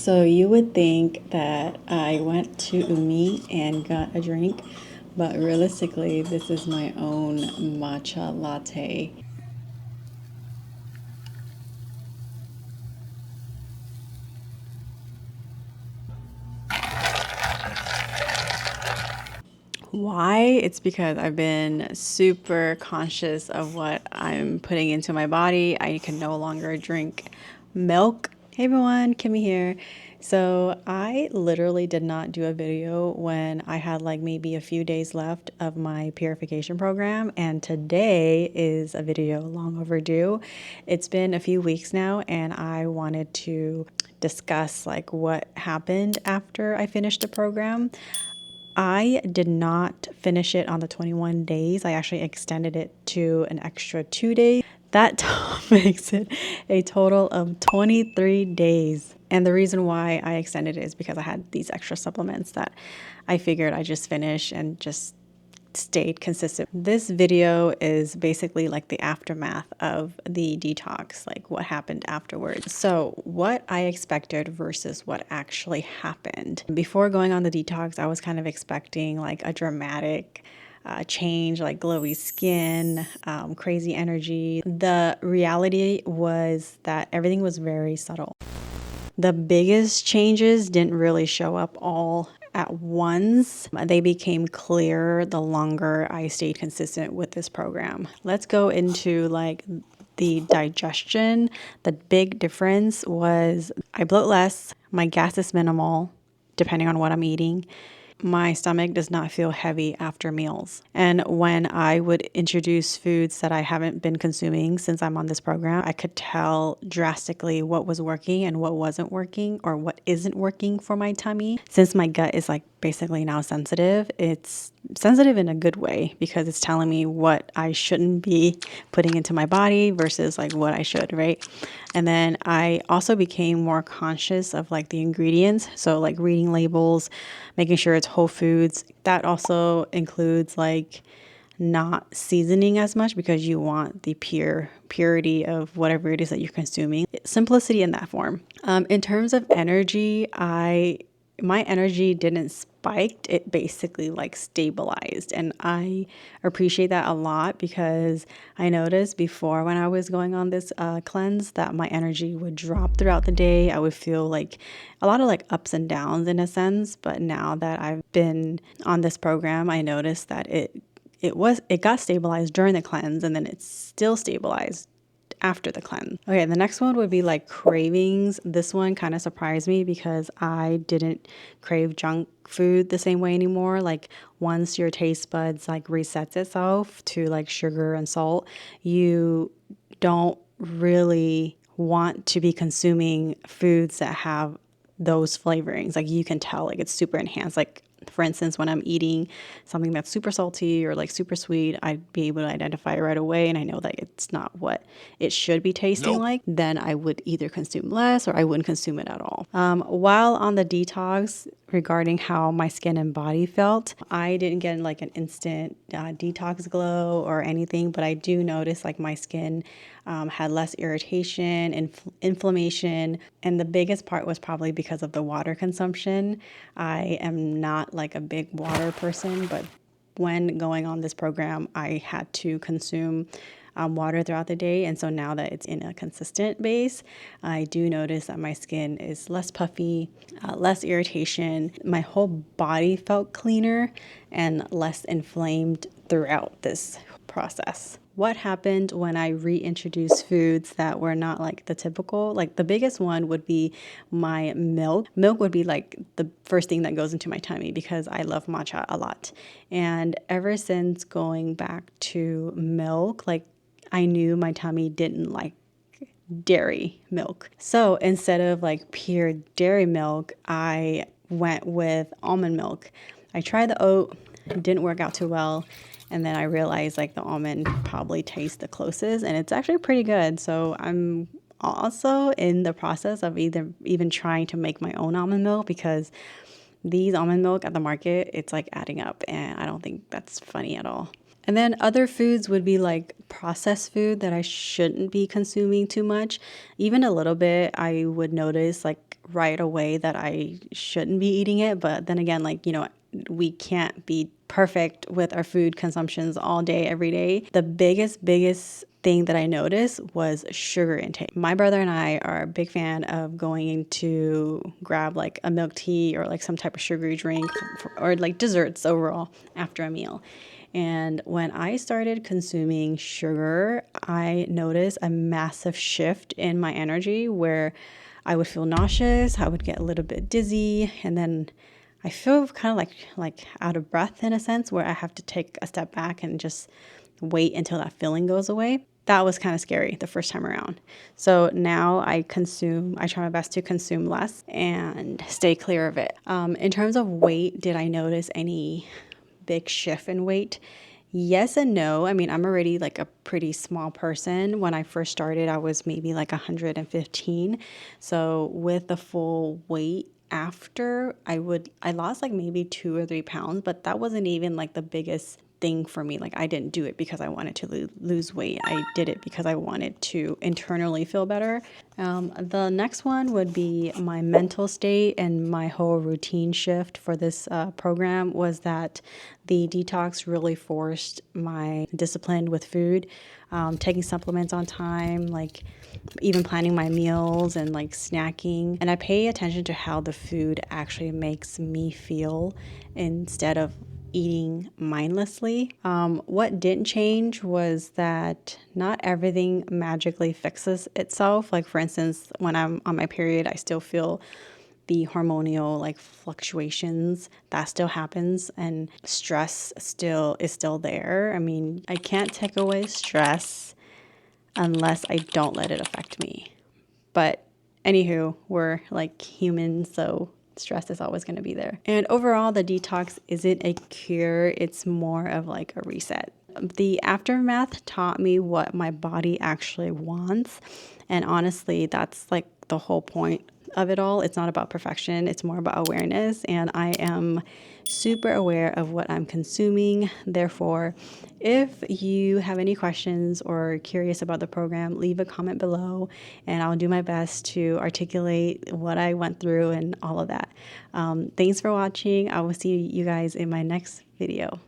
So you would think that I went to Umi and got a drink, but realistically, this is my own matcha latte. Why? It's because I've been super conscious of what I'm putting into my body. I can no longer drink milk. Hey everyone, Kimmy here. So I literally did not do a video when I had like maybe a few days left of my purification program, and today is a video long overdue. It's been a few weeks now, and I wanted to discuss like what happened after I finished the program. I did not finish it on the 21 days. I actually extended it to an extra 2 days. That makes it a total of 23 days. And the reason why I extended it is because I had these extra supplements that I figured I just finish and just stayed consistent. This video is basically like the aftermath of the detox, like what happened afterwards. So what I expected versus what actually happened. Before going on the detox, I was kind of expecting like a dramatic change, like glowy skin, crazy energy. The reality was that everything was very subtle. The biggest changes didn't really show up all at once. They became clearer the longer I stayed consistent with this program. Let's go into like the digestion. The big difference was I bloat less, my gas is minimal, depending on what I'm eating. My stomach does not feel heavy after meals. And when I would introduce foods that I haven't been consuming since I'm on this program, I could tell drastically what was working and what wasn't working or what isn't working for my tummy. Since my gut is like basically now sensitive, it's sensitive in a good way because it's telling me what I shouldn't be putting into my body versus like what I should, right? And then I also became more conscious of like the ingredients. So like reading labels, making sure it's whole foods. That also includes like not seasoning as much because you want the purity of whatever it is that you're consuming. Simplicity in that form. In terms of energy, my energy didn't spike. It basically like stabilized, and I appreciate that a lot because I noticed before when I was going on this cleanse that my energy would drop throughout the day. I would feel like a lot of like ups and downs in a sense, but now that I've been on this program, I noticed that it got stabilized during the cleanse, and then it's still stabilized after the cleanse. Okay, the next one would be like cravings. This one kind of surprised me because I didn't crave junk food the same way anymore. Like once your taste buds like resets itself to like sugar and salt, you don't really want to be consuming foods that have those flavorings. Like you can tell like it's super enhanced. Like for instance, when I'm eating something that's super salty or like super sweet, I'd be able to identify it right away, and I know that it's not what it should be tasting like. Then I would either consume less or I wouldn't consume it at all. While on the detox, regarding how my skin and body felt, I didn't get like an instant detox glow or anything, but I do notice like my skin had less irritation and inflammation. And the biggest part was probably because of the water consumption. I am not like a big water person, but when going on this program, I had to consume water throughout the day. And so now that it's in a consistent base, I do notice that my skin is less puffy, less irritation. My whole body felt cleaner and less inflamed throughout this process. What happened when I reintroduced foods that were not like the typical? Like the biggest one would be my milk. Milk would be like the first thing that goes into my tummy because I love matcha a lot. And ever since going back to milk, like I knew my tummy didn't like dairy milk. So instead of like pure dairy milk, I went with almond milk. I tried the oat, it didn't work out too well. And then I realized like the almond probably tastes the closest, and it's actually pretty good. So I'm also in the process of even trying to make my own almond milk because these almond milk at the market, it's like adding up, and I don't think that's funny at all. And then other foods would be like processed food that I shouldn't be consuming too much. Even a little bit, I would notice like right away that I shouldn't be eating it. But then again, like, we can't be perfect with our food consumptions all day, every day. The biggest thing that I noticed was sugar intake. My brother and I are a big fan of going to grab like a milk tea or like some type of sugary drink or like desserts overall after a meal. And when I started consuming sugar, I noticed a massive shift in my energy where I would feel nauseous, I would get a little bit dizzy, and then I feel kind of like out of breath in a sense where I have to take a step back and just wait until that feeling goes away. That was kind of scary the first time around. So now I try my best to consume less and stay clear of it. In terms of weight, did I notice any big shift in weight? Yes and no. I mean, I'm already like a pretty small person. When I first started, I was maybe like 115. So with the full weight after, I lost like maybe 2 or 3 pounds, but that wasn't even like the biggest thing for me. Like I didn't do it because I wanted to lose weight. I did it because I wanted to internally feel better. The next one would be my mental state, and my whole routine shift for this program was that the detox really forced my discipline with food, taking supplements on time, like even planning my meals and like snacking. And I pay attention to how the food actually makes me feel instead of eating mindlessly. What didn't change was that not everything magically fixes itself. Like, for instance, when I'm on my period, I still feel the hormonal like fluctuations that still happens, and stress still is still there. I mean, I can't take away stress unless I don't let it affect me. But anywho, we're like humans, so stress is always going to be there. And overall, the detox isn't a cure, it's more of like a reset. The aftermath taught me what my body actually wants. And honestly, that's like the whole point of it all. It's not about perfection, it's more about awareness. And I am super aware of what I'm consuming. Therefore, if you have any questions or curious about the program, leave a comment below and I'll do my best to articulate what I went through and all of that. Thanks for watching. I will see you guys in my next video.